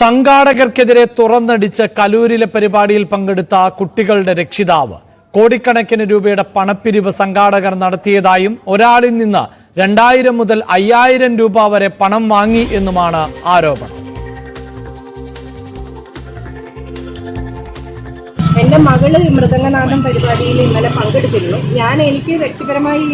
സംഘാടകർക്കെതിരെ തുറന്നടിച്ച് കലൂരിലെ പരിപാടിയിൽ പങ്കെടുത്ത കുട്ടികളുടെ രക്ഷിതാവ് കോടിക്കണക്കിന് രൂപയുടെ പണപ്പിരിവ് സംഘാടകർ നടത്തിയതായും ഒരാളിൽ നിന്ന് 2000 മുതൽ 5000 രൂപ വരെ പണം വാങ്ങി എന്നുമാണ് ആരോപണം. എൻ്റെ മകള് മൃദംഗനാഥം പരിപാടിയിൽ ഇന്നലെ പങ്കെടുത്തിരുന്നു. എനിക്ക് വ്യക്തിപരമായി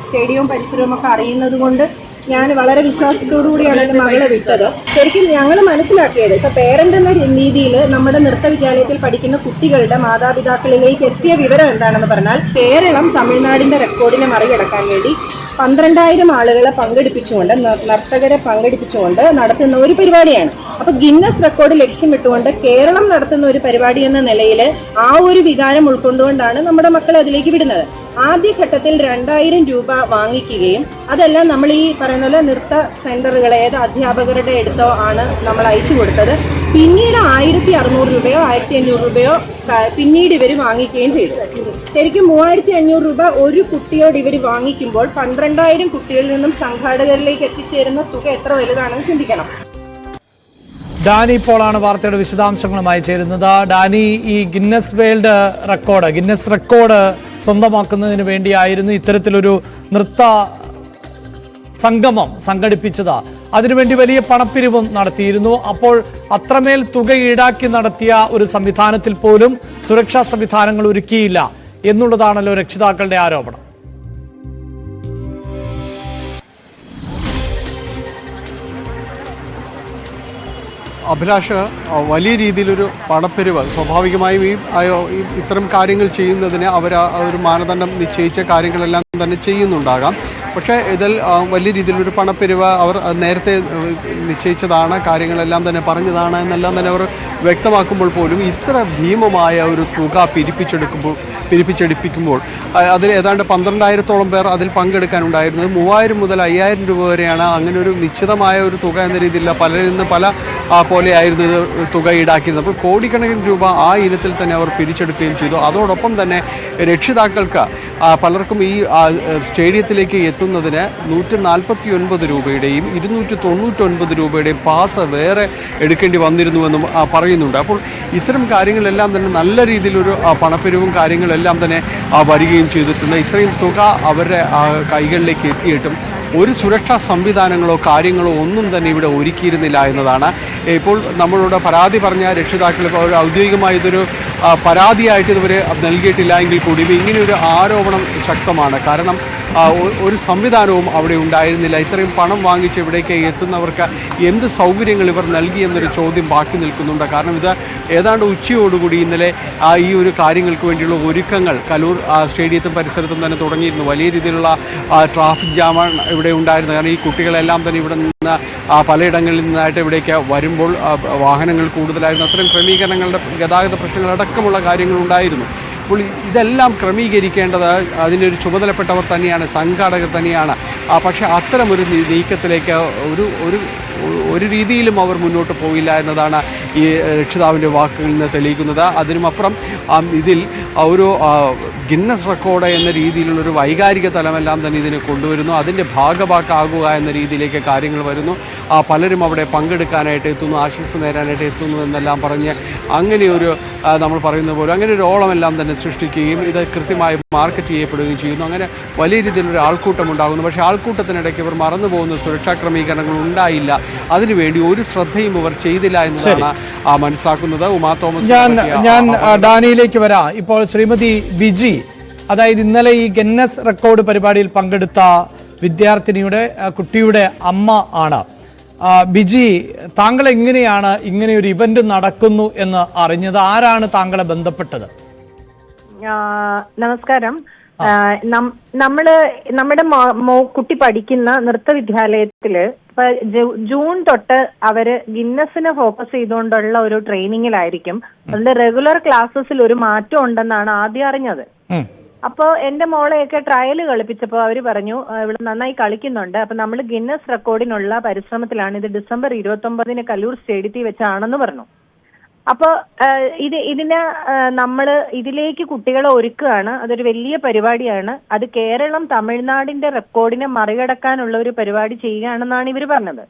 സ്റ്റേഡിയവും പരിസരവും ഒക്കെ അറിയുന്നത് കൊണ്ട് ഞാൻ വളരെ വിശ്വാസത്തോടു കൂടിയാണ് എൻ്റെ മകളെ വിട്ടത്. ശരിക്കും ഞങ്ങൾ മനസ്സിലാക്കിയത് ഇപ്പോൾ പേരൻ്റ് എന്ന രീതിയിൽ നമ്മുടെ നൃത്ത വിദ്യാലയത്തിൽ പഠിക്കുന്ന കുട്ടികളുടെ മാതാപിതാക്കളിലേക്ക് എത്തിയ വിവരം എന്താണെന്ന് പറഞ്ഞാൽ, കേരളം തമിഴ്നാടിൻ്റെ റെക്കോർഡിനെ മറികടക്കാൻ വേണ്ടി 12,000 ആളുകളെ പങ്കെടുപ്പിച്ചുകൊണ്ട്, നർത്തകരെ പങ്കെടുപ്പിച്ചുകൊണ്ട് നടത്തുന്ന ഒരു പരിപാടിയാണ്. അപ്പോൾ ഗിന്നസ് റെക്കോർഡ് ലക്ഷ്യമിട്ടുകൊണ്ട് കേരളം നടത്തുന്ന ഒരു പരിപാടി എന്ന നിലയിൽ ആ ഒരു വികാരം ഉൾക്കൊണ്ടുകൊണ്ടാണ് നമ്മുടെ മക്കളെ അതിലേക്ക് വിടുന്നത്. ആദ്യഘട്ടത്തിൽ 2000 രൂപ വാങ്ങിക്കുകയും അതെല്ലാം നമ്മൾ ഈ പറയുന്ന പോലെ നൃത്ത സെന്ററുകൾ ഏത് അധ്യാപകരുടെ അടുത്തോ ആണ് നമ്മൾ അയച്ചു കൊടുത്തത്. പിന്നീട് 1600 രൂപയോ 1500 രൂപയോ പിന്നീട് ഇവർ വാങ്ങിക്കുകയും ചെയ്തു. ശരിക്കും 3500 രൂപ ഒരു കുട്ടിയോട് ഇവർ വാങ്ങിക്കുമ്പോൾ 12,000 കുട്ടികളിൽ നിന്നും സംഘാടകരിലേക്ക് എത്തിച്ചേരുന്ന തുക എത്ര വലുതാണെന്ന് ചിന്തിക്കണം. ഡാനി പോളാണ് വാർത്തയുടെ വിശദാംശങ്ങളുമായി ചേരുന്നത്. ഡാനി, ഈ ഗിന്നസ് റെക്കോർഡ് സ്വന്തമാക്കുന്നതിന് വേണ്ടിയായിരുന്നു ഇത്തരത്തിലൊരു നൃത്ത സംഗമം സംഘടിപ്പിച്ചത്. അതിനുവേണ്ടി വലിയ പണപ്പിരിവും നടത്തിയിരുന്നു. അപ്പോൾ അത്രമേൽ തുക ഈടാക്കി നടത്തിയ ഒരു സംവിധാനത്തിൽ പോലും സുരക്ഷാ സംവിധാനങ്ങൾ ഒരുക്കിയില്ല എന്നുള്ളതാണല്ലോ രക്ഷിതാക്കളുടെ ആരോപണം. അഭിലാഷ്, വലിയ രീതിയിലൊരു പണപ്പിരിവ് സ്വാഭാവികമായും ഈ ഇത്തരം കാര്യങ്ങൾ ചെയ്യുന്നതിന് അവർ ഒരു മാനദണ്ഡം നിശ്ചയിച്ച കാര്യങ്ങളെല്ലാം തന്നെ ചെയ്യുന്നുണ്ടാകാം. പക്ഷേ ഇതിൽ വലിയ രീതിയിലൊരു പണപ്പിരിവ് അവർ നേരത്തെ നിശ്ചയിച്ചതാണ്, കാര്യങ്ങളെല്ലാം തന്നെ പറഞ്ഞതാണ് എന്നെല്ലാം തന്നെ അവർ വ്യക്തമാക്കുമ്പോൾ പോലും ഇത്ര ഭീമമായ ഒരു തുക പിരിപ്പിച്ചെടുപ്പിക്കുമ്പോൾ അതിൽ ഏതാണ്ട് 12,000-ഓളം പേർ അതിൽ പങ്കെടുക്കാനുണ്ടായിരുന്നത്. 3000 മുതൽ 5000 രൂപ വരെയാണ്. അങ്ങനെ ഒരു നിശ്ചിതമായ ഒരു തുക എന്ന രീതിയിൽ പലരിൽ നിന്ന് പല പോലെയായിരുന്നു ഇത് തുക ഈടാക്കിയിരുന്നത്. അപ്പോൾ കോടിക്കണക്കിന് രൂപ ആ ഇനത്തിൽ തന്നെ അവർ പിരിച്ചെടുക്കുകയും ചെയ്തു. അതോടൊപ്പം തന്നെ രക്ഷിതാക്കൾക്ക് പലർക്കും ഈ സ്റ്റേഡിയത്തിലേക്ക് എത്തുന്നതിന് 149 രൂപയുടെയും 299 രൂപയുടെയും പാസ് വേറെ എടുക്കേണ്ടി വന്നിരുന്നുവെന്നും പറയുന്നുണ്ട്. അപ്പോൾ ഇത്തരം കാര്യങ്ങളെല്ലാം തന്നെ നല്ല രീതിയിലൊരു പണപ്പിരിവും കാര്യങ്ങളെല്ലാം തന്നെ വരികയും ചെയ്തിട്ടുണ്ട്. ഇത്രയും തുക അവരുടെ കൈകളിലേക്ക് എത്തിയിട്ടും ഒരു സുരക്ഷാ സംവിധാനങ്ങളോ കാര്യങ്ങളോ ഒന്നും തന്നെ ഇവിടെ ഒരുക്കിയിരുന്നില്ല എന്നതാണ്. ഇപ്പോൾ നമ്മളോട് പരാതി പറഞ്ഞ രക്ഷിതാക്കൾ ഇപ്പോൾ ഔദ്യോഗികമായി ഇതൊരു പരാതിയായിട്ട് ഇതുവരെ നൽകിയിട്ടില്ല എങ്കിൽ കൂടി ഇങ്ങനെയൊരു ആരോപണം ശക്തമാണ്. കാരണം ഒരു സംവിധാനവും അവിടെ ഉണ്ടായിരുന്നില്ല. ഇത്രയും പണം വാങ്ങിച്ച് ഇവിടേക്ക് എത്തുന്നവർക്ക് എന്ത് സൗകര്യങ്ങൾ ഇവർ നൽകി എന്നൊരു ചോദ്യം ബാക്കി നിൽക്കുന്നുണ്ട്. കാരണം ഇത് ഏതാണ്ട് ഉച്ചയോടുകൂടി ഇന്നലെ ഈ ഒരു കാര്യങ്ങൾക്ക് വേണ്ടിയുള്ള ഒരുക്കങ്ങൾ കലൂർ സ്റ്റേഡിയത്തും പരിസരത്തും തന്നെ തുടങ്ങിയിരുന്നു. വലിയ രീതിയിലുള്ള ട്രാഫിക് ജാമാണ് ഇവിടെ ഉണ്ടായിരുന്നത്. കാരണം ഈ കുട്ടികളെല്ലാം തന്നെ ഇവിടെ നിന്ന് പലയിടങ്ങളിൽ നിന്നായിട്ട് ഇവിടേക്ക് വരുമ്പോൾ വാഹനങ്ങൾ കൂടുതലായിരുന്നു. അത്തരം ക്രമീകരണങ്ങളുടെ ഗതാഗത പ്രശ്നങ്ങളടക്കമുള്ള കാര്യങ്ങളുണ്ടായിരുന്നു. അപ്പോൾ ഇതെല്ലാം ക്രമീകരിക്കേണ്ടത് അതിനൊരു ചുമതലപ്പെട്ടവർ തന്നെയാണ്, സംഘാടകർ തന്നെയാണ്. പക്ഷേ അത്തരമൊരു നീക്കത്തിലേക്ക് ഒരു രീതിയിലും അവർ മുന്നോട്ട് പോയില്ല എന്നതാണ് ഈ രക്ഷിതാവിൻ്റെ വാക്കുകളിൽ നിന്ന് തെളിയിക്കുന്നത്. അതിനുമപ്പുറം ഇതിൽ ഒരു ഗിന്നസ് റെക്കോർഡ് എന്ന രീതിയിലുള്ളൊരു വൈകാരിക തലമെല്ലാം തന്നെ ഇതിനെ കൊണ്ടുവരുന്നു. അതിൻ്റെ ഭാഗമാക്കാകുക എന്ന രീതിയിലേക്ക് കാര്യങ്ങൾ വരുന്നു. പലരും അവിടെ പങ്കെടുക്കാനായിട്ട് എത്തുന്നു, ആശംസ നേരാനായിട്ട് എത്തുന്നു എന്നെല്ലാം പറഞ്ഞ് അങ്ങനെയൊരു നമ്മൾ പറയുന്ന പോലെ അങ്ങനെ ഒരു ഓളമെല്ലാം തന്നെ സൃഷ്ടിക്കുകയും ഇത് കൃത്യമായി മാർക്കറ്റ് ചെയ്യപ്പെടുകയും ചെയ്യുന്നു. അങ്ങനെ വലിയ രീതിയിലൊരു ആൾക്കൂട്ടം ഉണ്ടാകുന്നു. പക്ഷേ ആൾക്കൂട്ടത്തിനിടയ്ക്ക് ഇവർ മറന്നു പോകുന്ന സുരക്ഷാ ക്രമീകരണങ്ങൾ ഉണ്ടായില്ല. അതിനുവേണ്ടി ഒരു ശ്രദ്ധയും ഇവർ ചെയ്തില്ല എന്നതാണ് മനസ്സിലാക്കുന്നത്. ഉമാ തോമസ്, ഞാൻ ഡാനിയിലേക്ക് വരാം. ഇപ്പോൾ ശ്രീമതി ബിജി, അതായത് ഇന്നലെ ഈ ഗിന്നസ് റെക്കോർഡ് പരിപാടിയിൽ പങ്കെടുത്ത കുട്ടിയുടെ അമ്മ ആണ്. ബിജി, താങ്കൾ എങ്ങനെയാണ് ഇങ്ങനെ ഒരു ഇവന്റ് നടക്കുന്നു എന്ന് അറിഞ്ഞത്? ആരാണ് താങ്കളെ ബന്ധപ്പെട്ടത്? നമസ്കാരം. നമ്മുടെ കുട്ടി പഠിക്കുന്ന നൃത്ത വിദ്യാലയത്തില് ഇപ്പൊ ജൂൺ തൊട്ട് അവര് ഗിന്നസിനെ ഫോക്കസ് ചെയ്തുകൊണ്ടുള്ള ഒരു ട്രെയിനിങ്ങിലായിരിക്കും. അതിന്റെ റെഗുലർ ക്ലാസ്സസിൽ ഒരു മാറ്റം ഉണ്ടെന്നാണ് ആദ്യം അറിഞ്ഞത്. അപ്പൊ എന്റെ മോളെയൊക്കെ ട്രയൽ കളിപ്പിച്ചപ്പോ അവര് പറഞ്ഞു ഇവിടെ നന്നായി കളിക്കുന്നുണ്ട്, അപ്പൊ നമ്മൾ ഗിന്നസ് റെക്കോർഡിനുള്ള പരിശ്രമത്തിലാണ്, ഇത് ഡിസംബർ 29 കല്ലൂർ സ്റ്റേഡിയത്തിൽ വെച്ചാണെന്ന് പറഞ്ഞു. അപ്പോൾ ഇതിന് നമ്മൾ ഇതിലേക്ക് കുട്ടികളെ ഒരുക്കുകയാണ്. അതൊരു വലിയ പരിപാടിയാണ്. അത് കേരളം തമിഴ്നാടിന്റെ റെക്കോർഡിനെ മറികടക്കാനുള്ള ഒരു പരിപാടി ചെയ്യുകയാണെന്നാണ് ഇവർ പറഞ്ഞത്.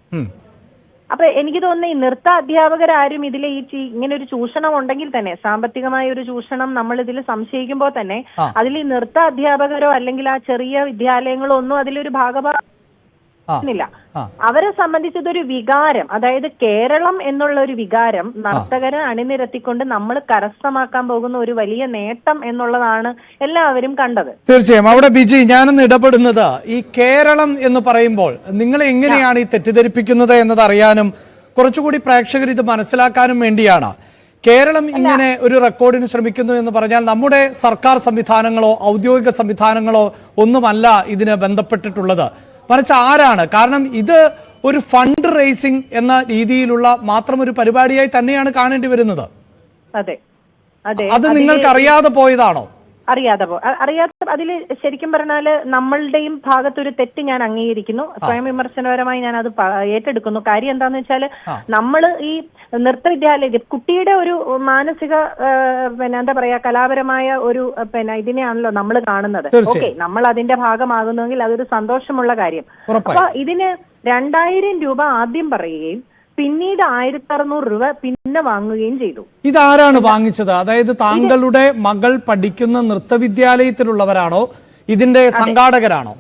അപ്പൊ എനിക്ക് തോന്നുന്നു ഈ നൃത്ത അധ്യാപകരാരും ഇതിൽ ഇങ്ങനെ ഒരു ചൂഷണം ഉണ്ടെങ്കിൽ തന്നെ, സാമ്പത്തികമായ ഒരു ചൂഷണം നമ്മൾ ഇതിൽ സംശയിക്കുമ്പോൾ തന്നെ അതിൽ ഈ നൃത്ത അധ്യാപകരോ അല്ലെങ്കിൽ ആ ചെറിയ വിദ്യാലയങ്ങളോ ഒന്നും അതിലൊരു ില്ല. അവരെ സംബന്ധിച്ചതൊരു വികാരം, അതായത് കേരളം എന്നുള്ള ഒരു വികാരം നർത്തകരെ അണിനിരത്തിക്കൊണ്ട് നമ്മൾ കരസ്ഥമാക്കാൻ പോകുന്ന ഒരു വലിയ നേട്ടം എന്നുള്ളതാണ് എല്ലാവരും കണ്ടത്. തീർച്ചയായും. അവിടെ ബിജി, ഞാനൊന്ന് ഇടപെടുന്നത്, ഈ കേരളം എന്ന് പറയുമ്പോൾ നിങ്ങൾ എങ്ങനെയാണ് ഈ തെറ്റിദ്ധരിപ്പിക്കുന്നത് എന്നത് അറിയാനും കുറച്ചുകൂടി പ്രേക്ഷകർ ഇത് മനസ്സിലാക്കാനും വേണ്ടിയാണ്. കേരളം ഇങ്ങനെ ഒരു റെക്കോർഡിന് ശ്രമിക്കുന്നു എന്ന് പറഞ്ഞാൽ നമ്മുടെ സർക്കാർ സംവിധാനങ്ങളോ ഔദ്യോഗിക സംവിധാനങ്ങളോ ഒന്നുമല്ല ഇതിന് ബന്ധപ്പെട്ടിട്ടുള്ളത്, മറിച്ച് ആരാണ്? കാരണം ഇത് ഒരു ഫണ്ട് റേസിംഗ് എന്ന രീതിയിലുള്ള മാത്രം ഒരു പരിപാടിയായി തന്നെയാണ് കാണേണ്ടി വരുന്നത്. അതെ അതെ, അത് നിങ്ങൾക്ക് അറിയാതെ പോയതാണോ? അറിയാതെ അതിൽ ശരിക്കും പറഞ്ഞാല് നമ്മളുടെയും ഭാഗത്തൊരു തെറ്റ് ഞാൻ അംഗീകരിക്കുന്നു. സ്വയം വിമർശനപരമായി ഞാൻ അത് ഏറ്റെടുക്കുന്നു. കാര്യം എന്താന്ന് വെച്ചാല് നമ്മള് ഈ നൃത്തവിദ്യാലയ കുട്ടിയുടെ ഒരു മാനസിക എന്താ പറയാ കലാപരമായ ഒരു ഇതിനെയാണല്ലോ നമ്മൾ കാണുന്നത്. ഓക്കെ, നമ്മൾ അതിന്റെ ഭാഗമാകുന്നെങ്കിൽ അതൊരു സന്തോഷമുള്ള കാര്യം. അപ്പൊ ഇതിന് 2000 രൂപ ആദ്യം പറയുകയും പിന്നീട് 1600 രൂപ പിന്നെ വാങ്ങുകയും ചെയ്തു. ഇതാരാണ് വാങ്ങിച്ചത്? അതായത് താങ്കളുടെ മകൾ പഠിക്കുന്ന നൃത്തവിദ്യാലയത്തിലുള്ളവരാണോ, ഇതിന്റെ സംഘാടകരാണോ?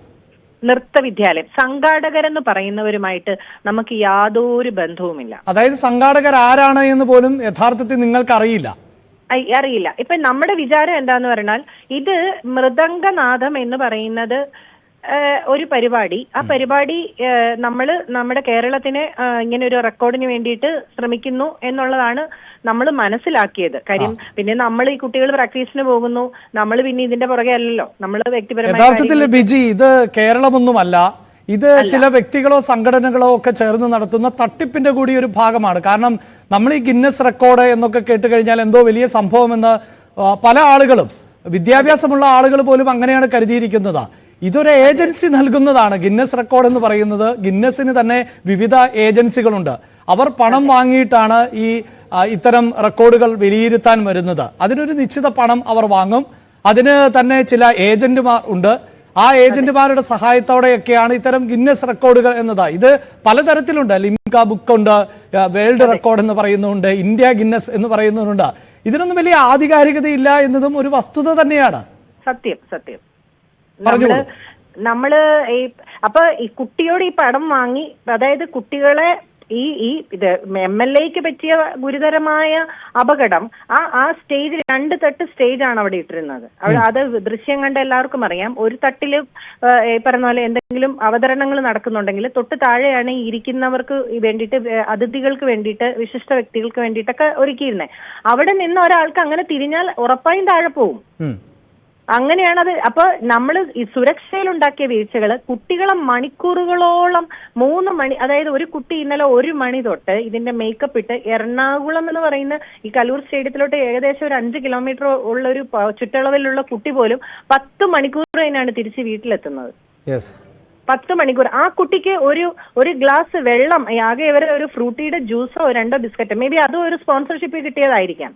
നൃത്തവിദ്യാലയം സംഘാടകരെന്ന് പറയുന്നവരുമായിട്ട് നമുക്ക് യാതൊരു ബന്ധവുമില്ല. അതായത് സംഘാടകർ ആരാണ് എന്ന് പോലും യഥാർത്ഥത്തിൽ നിങ്ങൾക്ക് അറിയില്ല? അറിയില്ല. ഇപ്പൊ നമ്മുടെ വിചാരം എന്താന്ന് പറഞ്ഞാൽ, ഇത് മൃദംഗനാദം എന്ന് പറയുന്നത് ഒരു പരിപാടി, ആ പരിപാടി നമ്മുടെ കേരളത്തിന് ഇങ്ങനെ ഒരു റെക്കോർഡിന് വേണ്ടിയിട്ട് ശ്രമിക്കുന്നു എന്നുള്ളതാണ് നമ്മൾ മനസ്സിലാക്കിയത്. കാര്യം പിന്നെ നമ്മൾ ഈ കുട്ടികൾ പ്രാക്ടീസിന് പോകുന്നു, നമ്മൾ പിന്നെ ഇതിന്റെ പുറകെ അല്ലല്ലോ, നമ്മൾ വ്യക്തിപരമായി. യഥാർത്ഥത്തിൽ ബിജി, ഇത് കേരളമൊന്നുമല്ല, ഇത് ചില വ്യക്തികളോ സംഘടനകളോ ഒക്കെ ചേർന്ന് നടത്തുന്ന തട്ടിപ്പിന്റെ കൂടി ഒരു ഭാഗമാണ്. കാരണം നമ്മൾ ഈ ഗിന്നസ് റെക്കോർഡ് എന്നൊക്കെ കേട്ട് കഴിഞ്ഞാൽ എന്തോ വലിയ സംഭവമെന്ന് പല ആളുകളും, വിദ്യാഭ്യാസമുള്ള ആളുകൾ പോലും അങ്ങനെയാണ് കരുതിയിരിക്കുന്നത്. ഇതൊരു ഏജൻസി നൽകുന്നതാണ് ഗിന്നസ് റെക്കോർഡ് എന്ന് പറയുന്നത്. ഗിന്നസിന് തന്നെ വിവിധ ഏജൻസികളുണ്ട്. അവർ പണം വാങ്ങിയിട്ടാണ് ഇത്തരം റെക്കോർഡുകൾ വിലയിരുത്താൻ വരുന്നത്. അതിനൊരു നിശ്ചിത പണം അവർ വാങ്ങും. അതിന് തന്നെ ചില ഏജന്റുമാർ ഉണ്ട്. ആ ഏജന്റുമാരുടെ സഹായത്തോടെയൊക്കെയാണ് ഇത്തരം ഗിന്നസ് റെക്കോർഡുകൾ എന്നത്. ഇത് പലതരത്തിലുണ്ട്. ലിംക ബുക്ക് ഉണ്ട്, വേൾഡ് റെക്കോർഡ് എന്ന് പറയുന്നുണ്ട്, ഇന്ത്യ ഗിന്നസ് എന്ന് പറയുന്നുണ്ട്. ഇതിനൊന്നും വലിയ ആധികാരികതയില്ല എന്നതും ഒരു വസ്തുത തന്നെയാണ്. സത്യം സത്യം. നമ്മള് അപ്പൊ ഈ കുട്ടിയോട് ഈ പടം വാങ്ങി, അതായത് കുട്ടികളെ ഇത് MLAക്ക് പറ്റിയ ഗുരുതരമായ അപകടം ആ സ്റ്റേജ് 2 തട്ട് സ്റ്റേജാണ് അവിടെ ഇട്ടിരുന്നത്. അത് ദൃശ്യം കണ്ട എല്ലാവർക്കും അറിയാം. ഒരു തട്ടില് പറഞ്ഞ പോലെ എന്തെങ്കിലും അവതരണങ്ങൾ നടക്കുന്നുണ്ടെങ്കിൽ തൊട്ട് താഴെയാണ് ഈ ഇരിക്കുന്നവർക്ക് വേണ്ടിയിട്ട്, അതിഥികൾക്ക് വേണ്ടിയിട്ട്, വിശിഷ്ട വ്യക്തികൾക്ക് വേണ്ടിയിട്ടൊക്കെ ഒരുക്കിയിരുന്നത്. അവിടെ നിന്ന് ഒരാൾക്ക് അങ്ങനെ തിരിഞ്ഞാൽ ഉറപ്പായും താഴെ പോകും. അങ്ങനെയാണത്. അപ്പൊ നമ്മൾ ഈ സുരക്ഷയിലുണ്ടാക്കിയ വീഴ്ചകള് കുട്ടികളെ മണിക്കൂറുകളോളം 3 മണി, അതായത് ഒരു കുട്ടി ഇന്നലെ 1 മണി തൊട്ട് ഇതിന്റെ മേക്കപ്പ് ഇട്ട് എറണാകുളം എന്ന് പറയുന്ന ഈ കലൂർ സ്റ്റേഡിയത്തിലോട്ട് ഏകദേശം ഒരു 5 കിലോമീറ്റർ ഉള്ള ഒരു ചുറ്റളവിലുള്ള കുട്ടി പോലും 10 മണിക്കൂർ കഴിഞ്ഞാണ് തിരിച്ച് വീട്ടിലെത്തുന്നത്. 10 മണിക്കൂർ. ആ കുട്ടിക്ക് ഒരു ഗ്ലാസ് വെള്ളം, ആകെ ഇവരെ ഒരു ഫ്രൂട്ടിയുടെ ജ്യൂസോ 2 ബിസ്ക്കറ്റോ, മേ ബി അതും ഒരു സ്പോൺസർഷിപ്പ് കിട്ടിയതായിരിക്കാം.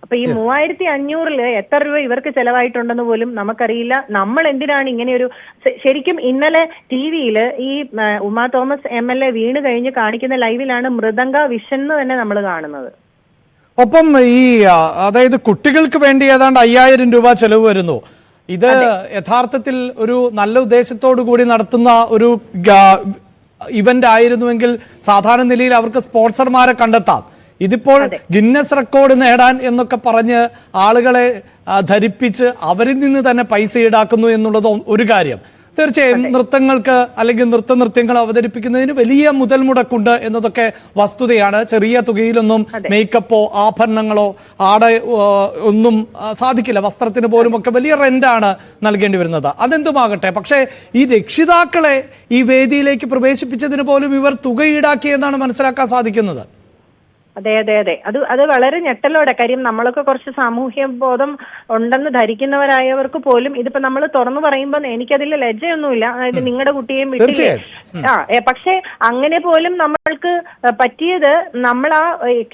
അപ്പൊ ഈ 3500 എത്ര രൂപ ഇവർക്ക് ചെലവായിട്ടുണ്ടെന്ന് പോലും നമുക്കറിയില്ല. നമ്മൾ എന്തിനാണ് ഇങ്ങനെയൊരു, ശരിക്കും ഇന്നലെ TV-യിൽ ഈ ഉമാ തോമസ് MLA വീണ് കഴിഞ്ഞ് കാണിക്കുന്ന ലൈവിലാണ് മൃദംഗ വിഷൻ എന്ന് തന്നെ നമ്മൾ കാണുന്നത്. ഒപ്പം അതായത് കുട്ടികൾക്ക് വേണ്ടി ഏതാണ്ട് 5000 രൂപ ചെലവ് വരുന്നു. ഇത് യഥാർത്ഥത്തിൽ ഒരു നല്ല ഉദ്ദേശത്തോടു കൂടി നടത്തുന്ന ഒരു ഇവന്റ് ആയിരുന്നുവെങ്കിൽ സാധാരണ നിലയിൽ അവർക്ക് സ്പോൺസർമാരെ കണ്ടെത്താം. ഇതിപ്പോൾ ഗിന്നസ് റെക്കോർഡ് നേടാൻ എന്നൊക്കെ പറഞ്ഞ് ആളുകളെ ധരിപ്പിച്ച് അവരിൽ നിന്ന് തന്നെ പൈസ ഈടാക്കുന്നു എന്നുള്ളത് ഒരു കാര്യം. തീർച്ചയായും നൃത്തങ്ങൾക്ക് അല്ലെങ്കിൽ നൃത്യങ്ങൾ അവതരിപ്പിക്കുന്നതിന് വലിയ മുതൽ മുടക്കുണ്ട് എന്നതൊക്കെ വസ്തുതയാണ്. ചെറിയ തുകയിലൊന്നും മേക്കപ്പോ ആഭരണങ്ങളോ ഒന്നും സാധിക്കില്ല. വസ്ത്രത്തിന് പോലും ഒക്കെ വലിയ റെന്റാണ് നൽകേണ്ടി വരുന്നത്. അതെന്തുമാകട്ടെ, പക്ഷേ ഈ രക്ഷിതാക്കളെ ഈ വേദിയിലേക്ക് പ്രവേശിപ്പിച്ചതിന് പോലും ഇവർ തുക ഈടാക്കിയെന്നാണ് മനസ്സിലാക്കാൻ സാധിക്കുന്നത്. അതെ അതെ അതെ, അത് വളരെ ഞെട്ടലോടെ. കാര്യം നമ്മളൊക്കെ കുറച്ച് സാമൂഹ്യ ബോധം ഉണ്ടെന്ന് ധരിക്കുന്നവരായവർക്ക് പോലും ഇതിപ്പോ നമ്മൾ തുറന്നു പറയുമ്പോൾ എനിക്കതിൽ ലജ്ജയൊന്നുമില്ല. അതായത് നിങ്ങളുടെ കുട്ടിയെയും വിട്ടില്ലേ, പക്ഷെ അങ്ങനെ പോലും നമ്മൾക്ക് പറ്റിയത് നമ്മൾ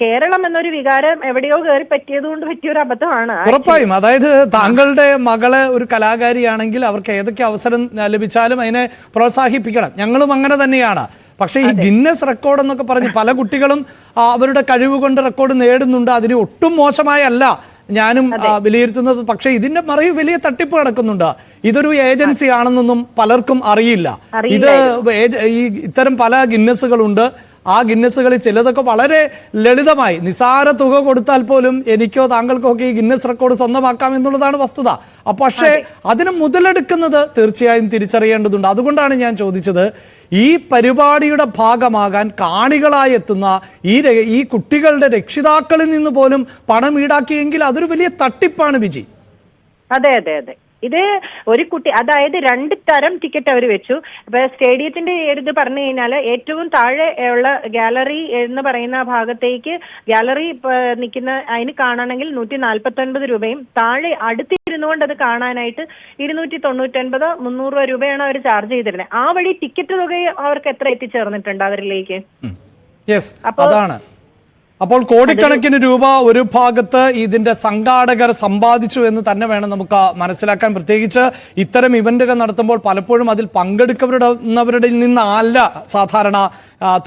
കേരളം എന്നൊരു വികാരം എവിടെയോ കയറി പറ്റിയത് കൊണ്ട് പറ്റിയൊരു അബദ്ധമാണ്. ഉറപ്പായും. അതായത് താങ്കളുടെ മകള് ഒരു കലാകാരിയാണെങ്കിൽ അവർക്ക് ഏതൊക്കെ അവസരം ലഭിച്ചാലും അതിനെ പ്രോത്സാഹിപ്പിക്കണം. ഞങ്ങളും അങ്ങനെ തന്നെയാണ്. പക്ഷേ ഈ ഗിന്നസ് റെക്കോർഡ് എന്നൊക്കെ പറഞ്ഞ് പല കുട്ടികളും അവരുടെ കഴിവ് കൊണ്ട് റെക്കോർഡ് നേടുന്നുണ്ട്. അതിന് ഒട്ടും മോശമായല്ല ഞാനും വിലയിരുത്തുന്നത്. പക്ഷേ ഇതിന്റെ മറയിൽ വലിയ തട്ടിപ്പ് നടക്കുന്നുണ്ട്. ഇതൊരു ഏജൻസി ആണെന്നൊന്നും പലർക്കും അറിയില്ല. ഇത് ഈ ഇത്തരം പല ഗിന്നസുകളുണ്ട്. ആ ഗിന്നസുകളിൽ ചിലതൊക്കെ വളരെ ലളിതമായി നിസാര തുക കൊടുത്താൽ പോലും എനിക്കോ താങ്കൾക്കോ ഒക്കെ ഈ ഗിന്നസ് റെക്കോർഡ് സ്വന്തമാക്കാം എന്നുള്ളതാണ് വസ്തുത. പക്ഷേ അതിന് മുതലെടുക്കുന്നത് തീർച്ചയായും തിരിച്ചറിയേണ്ടതുണ്ട്. അതുകൊണ്ടാണ് ഞാൻ ചോദിച്ചത്, ഈ പരിപാടിയുടെ ഭാഗമാകാൻ കാണികളായി എത്തുന്ന ഈ കുട്ടികളുടെ രക്ഷിതാക്കളിൽ നിന്ന് പോലും പണം ഈടാക്കിയെങ്കിൽ അതൊരു വലിയ തട്ടിപ്പാണ് വിജി. അതെ അതെ അതെ, ഇത് ഒരു കുട്ടി, അതായത് 2 തരം ടിക്കറ്റ് അവർ വെച്ചു. ഇപ്പൊ സ്റ്റേഡിയത്തിന്റെ ഇത് പറഞ്ഞു കഴിഞ്ഞാൽ ഏറ്റവും താഴെ ഉള്ള ഗാലറി എന്ന് പറയുന്ന ഭാഗത്തേക്ക് ഗാലറി നിൽക്കുന്ന അതിന് കാണണമെങ്കിൽ 149 രൂപയും, താഴെ അടുത്തിരുന്നുകൊണ്ട് അത് കാണാനായിട്ട് 299 300 രൂപയാണ് അവർ ചാർജ് ചെയ്തിരുന്നത്. ആ വഴി ടിക്കറ്റ് തുക അവർക്ക് എത്ര എത്തിച്ചേർന്നിട്ടുണ്ട് അവരിലേക്ക്? അതാണ്. അപ്പോൾ കോടിക്കണക്കിന് രൂപ ഒരു ഭാഗത്ത് ഇതിന്റെ സംഘാടകർ സമ്പാദിച്ചു എന്ന് തന്നെ വേണം നമുക്ക് മനസ്സിലാക്കാൻ. പ്രത്യേകിച്ച് ഇത്തരം ഇവന്റുകൾ നടത്തുമ്പോൾ പലപ്പോഴും അതിൽ പങ്കെടുക്കുന്നവരുടെ നിന്നല്ല സാധാരണ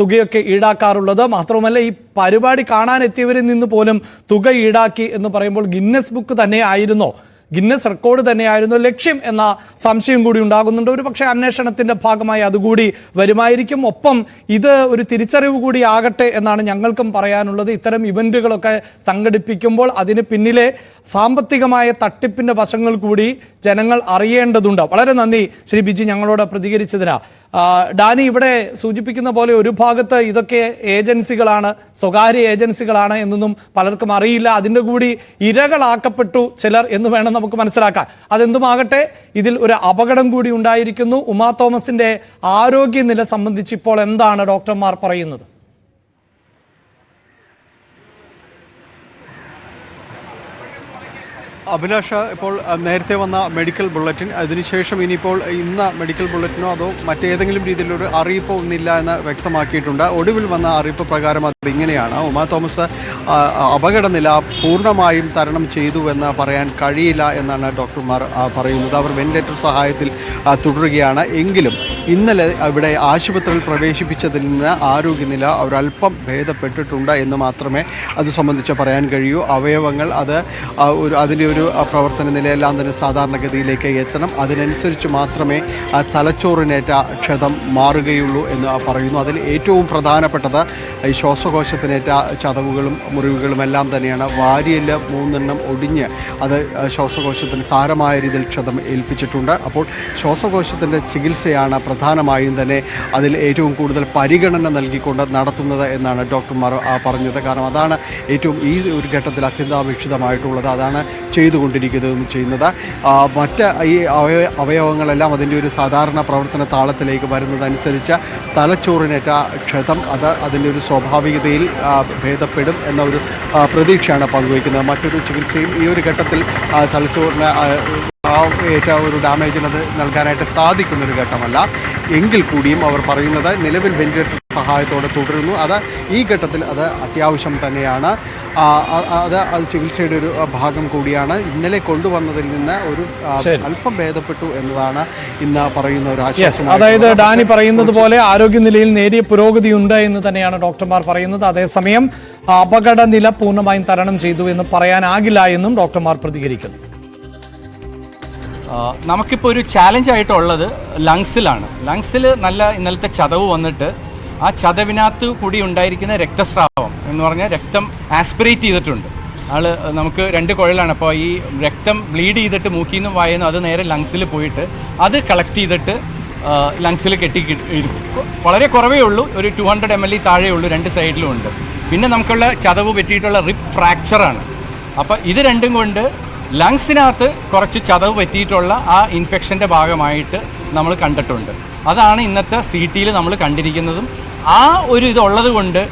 തുകയൊക്കെ ഈടാക്കാറുള്ളത്. മാത്രമല്ല ഈ പരിപാടി കാണാനെത്തിയവരിൽ നിന്ന് പോലും തുക ഈടാക്കി എന്ന് പറയുമ്പോൾ ഗിന്നസ് ബുക്ക് തന്നെ ആയിരുന്നോ, ഗിന്നസ് റെക്കോർഡ് തന്നെയായിരുന്നു ലക്ഷ്യം എന്ന സംശയം കൂടി ഉണ്ടാകുന്നുണ്ട്. ഒരു പക്ഷേ അന്വേഷണത്തിന്റെ ഭാഗമായി അതുകൂടി വരുമായിരിക്കും. ഒപ്പം ഇത് ഒരു തിരിച്ചറിവ് കൂടി ആകട്ടെ എന്നാണ് ഞങ്ങൾക്കും പറയാനുള്ളത്. ഇത്തരം ഇവന്റുകളൊക്കെ സംഘടിപ്പിക്കുമ്പോൾ അതിന് പിന്നിലെ സാമ്പത്തികമായ തട്ടിപ്പിന്റെ വശങ്ങൾ കൂടി ജനങ്ങൾ അറിയേണ്ടതുണ്ട്. വളരെ നന്ദി ശ്രീ ബിജി ഞങ്ങളോട് പ്രതികരിച്ചതിന്. ഡാനി ഇവിടെ സൂചിപ്പിക്കുന്ന പോലെ ഒരു ഭാഗത്ത് ഇതൊക്കെ ഏജൻസികളാണ്, സ്വകാര്യ ഏജൻസികളാണ് എന്നൊന്നും പലർക്കും അറിയില്ല. അതിൻ്റെ കൂടി ഇരകളാക്കപ്പെട്ടു ചിലർ എന്ന് വേണം നമുക്ക് മനസ്സിലാക്കാൻ. അതെന്തുമാകട്ടെ, ഇതിൽ ഒരു അപകടം കൂടി ഉണ്ടായിരിക്കുന്നു. ഉമാ തോമസിന്റെ ആരോഗ്യനില സംബന്ധിച്ച് ഇപ്പോൾ എന്താണ് ഡോക്ടർമാർ പറയുന്നത്? അഭിലാഷ, ഇപ്പോൾ നേരത്തെ വന്ന മെഡിക്കൽ ബുള്ളറ്റിൻ, അതിനുശേഷം ഇനിയിപ്പോൾ ഇന്ന് മെഡിക്കൽ ബുള്ളറ്റിനോ അതോ മറ്റേതെങ്കിലും രീതിയിലൊരു അറിയിപ്പോ ഒന്നില്ല എന്ന് വ്യക്തമാക്കിയിട്ടുണ്ട്. ഒടുവിൽ വന്ന അറിയിപ്പ് പ്രകാരം അത് ഇങ്ങനെയാണ്: ഉമാ തോമസ് അപകടനില പൂർണ്ണമായും തരണം ചെയ്തു എന്ന് പറയാൻ കഴിയില്ല എന്നാണ് ഡോക്ടർമാർ പറയുന്നത്. അവർ വെന്റിലേറ്റർ സഹായത്തിൽ തുടരുകയാണ്. എങ്കിലും ഇന്നലെ ഇവിടെ ആശുപത്രിയിൽ പ്രവേശിപ്പിച്ചതിൽ നിന്ന് ആരോഗ്യനില ഒരല്പം ഭേദപ്പെട്ടിട്ടുണ്ട് എന്ന് മാത്രമേ അത് സംബന്ധിച്ച് പറയാൻ കഴിയൂ. അവയവങ്ങൾ അതിൻ്റെ ഒരു പ്രവർത്തന നിലയെല്ലാം തന്നെ സാധാരണഗതിയിലേക്ക് എത്തണം. അതിനനുസരിച്ച് മാത്രമേ തലച്ചോറിനേറ്റ ക്ഷതം മാറുകയുള്ളൂ എന്ന് പറയുന്നു. അതിൽ ഏറ്റവും പ്രധാനപ്പെട്ടത് ഈ ശ്വാസകോശത്തിനേറ്റ ചതവുകളും മുറിവുകളും എല്ലാം തന്നെയാണ്. വാരിയെല്ല് 3 എണ്ണം ഒടിഞ്ഞ് അത് ശ്വാസകോശത്തിന് സാരമായ രീതിയിൽ ക്ഷതം ഏൽപ്പിച്ചിട്ടുണ്ട്. അപ്പോൾ ശ്വാസകോശത്തിൻ്റെ ചികിത്സയാണ് പ്രധാനമായും തന്നെ അതിൽ ഏറ്റവും കൂടുതൽ പരിഗണന നൽകിക്കൊണ്ട് നടത്തുന്നത് എന്നാണ് ഡോക്ടർമാർ പറഞ്ഞത്. കാരണം അതാണ് ഏറ്റവും ഈ ഒരു ഘട്ടത്തിൽ അത്യന്താപേക്ഷിതമായിട്ടുള്ളത്. അതാണ് ചെയ്യുന്നത്. മറ്റ് ഈ അവയവങ്ങളെല്ലാം അതിൻ്റെ ഒരു സാധാരണ പ്രവർത്തന താളത്തിലേക്ക് വരുന്നതനുസരിച്ച് തലച്ചോറിനേറ്റ ക്ഷതം അതിൻ്റെ ഒരു സ്വാഭാവികതയിൽ ഭേദപ്പെടും എന്ന ഒരു പ്രതീക്ഷയാണ് പങ്കുവയ്ക്കുന്നത്. മറ്റൊരു ചികിത്സയും ഈ ഒരു ഘട്ടത്തിൽ തലച്ചോറിന് ഏറ്റ ഒരു ഡാമേജിനത് നൽകാനായിട്ട് സാധിക്കുന്നൊരു ഘട്ടമല്ല. എങ്കിൽ കൂടിയും അവർ പറയുന്നത് നിലവിൽ വെന്റിലേറ്റർ സഹായത്തോടെ തുടരുന്നു. ഈ ഘട്ടത്തിൽ അത് അത്യാവശ്യം തന്നെയാണ്. അത് ചികിത്സയുടെ ഒരു ഭാഗം കൂടിയാണ്. ഇന്നലെ കൊണ്ടുവന്നതിൽ നിന്ന് ഒരു അല്പം ഭേദപ്പെട്ടു എന്നതാണ് ഇന്ന് പറയുന്ന ഒരു ആശ്വാസം. അതായത് ഡാനി പറയുന്നത് പോലെ ആരോഗ്യനിലയിൽ നേരിയ പുരോഗതിയുണ്ട് എന്ന് തന്നെയാണ് ഡോക്ടർമാർ പറയുന്നത്. അതേസമയം അപകടനില പൂർണ്ണമായും തരണം ചെയ്തു എന്ന് പറയാനാകില്ല എന്നും ഡോക്ടർമാർ പ്രതികരിക്കുന്നു. നമുക്കിപ്പോൾ ഒരു ചാലഞ്ച് ആയിട്ടുള്ളത് ലങ്സിലാണ്. ലങ്സിൽ നല്ല ഇന്നലത്തെ ചതവ് വന്നിട്ട് ആ ചതവിനകത്ത് കൂടി ഉണ്ടായിരിക്കുന്ന രക്തസ്രാവം എന്ന് പറഞ്ഞാൽ രക്തം ആസ്പിറേറ്റ് ചെയ്തിട്ടുണ്ട്. നമുക്ക് 2 കുഴലാണ്. അപ്പോൾ ഈ രക്തം ബ്ലീഡ് ചെയ്തിട്ട് മൂക്കിൽ നിന്നും വായുന്നു അത് നേരെ ലങ്സിൽ പോയിട്ട് അത് കളക്ട് ചെയ്തിട്ട് ലങ്സിൽ വളരെ കുറവേ ഉള്ളൂ. ഒരു 200 ml താഴെ ഉള്ളൂ, 2 സൈഡിലും ഉണ്ട്. പിന്നെ നമുക്കുള്ള ചതവ് പറ്റിയിട്ടുള്ള റിപ്പ് ഫ്രാക്ചറാണ്. അപ്പോൾ ഇത് രണ്ടും കൊണ്ട് ലങ്സിനകത്ത് കുറച്ച് ചതവ് പറ്റിയിട്ടുള്ള ആ ഇൻഫെക്ഷൻ്റെ ഭാഗമായിട്ട് നമ്മൾ കണ്ടിട്ടുണ്ട്. അതാണ് ഇന്നത്തെ CT നമ്മൾ കണ്ടിരിക്കുന്നതും. ആ ഒരു ഇതുള്ളത് കൊണ്ട്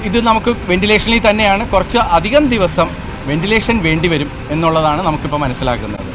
ഇത് നമുക്ക് വെന്റിലേഷനിൽ തന്നെയാണ്. കുറച്ച് അധികം ദിവസം വെന്റിലേഷൻ വേണ്ടി വരും എന്നുള്ളതാണ് നമുക്കിപ്പോൾ മനസ്സിലാക്കുന്നത്.